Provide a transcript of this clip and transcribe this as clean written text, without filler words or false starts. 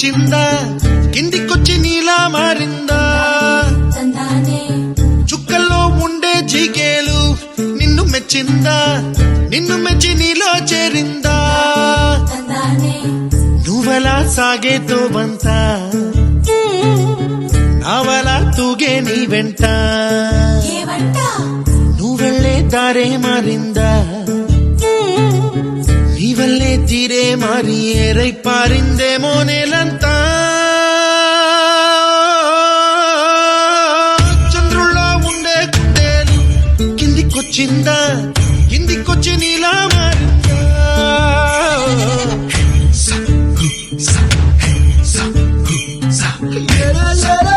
వచ్చిందా కిందికొచ్చి నీలా మారిందా చుక్కల్లో ఉండే జీకేలు నిన్ను మెచ్చిందా నిన్ను మెచ్చి నీలో చేరిందా నువ్వెలా సాగేతో బంత నావలా తూగే నీ వెంట నువ్వెళ్ళే దారే మారిందా నీవల్లే తీరే మారి ఏరై పారిందేమో నేలంతా చంద్రుల్లో ఉండే కుందేలు కిందికొచ్చిందా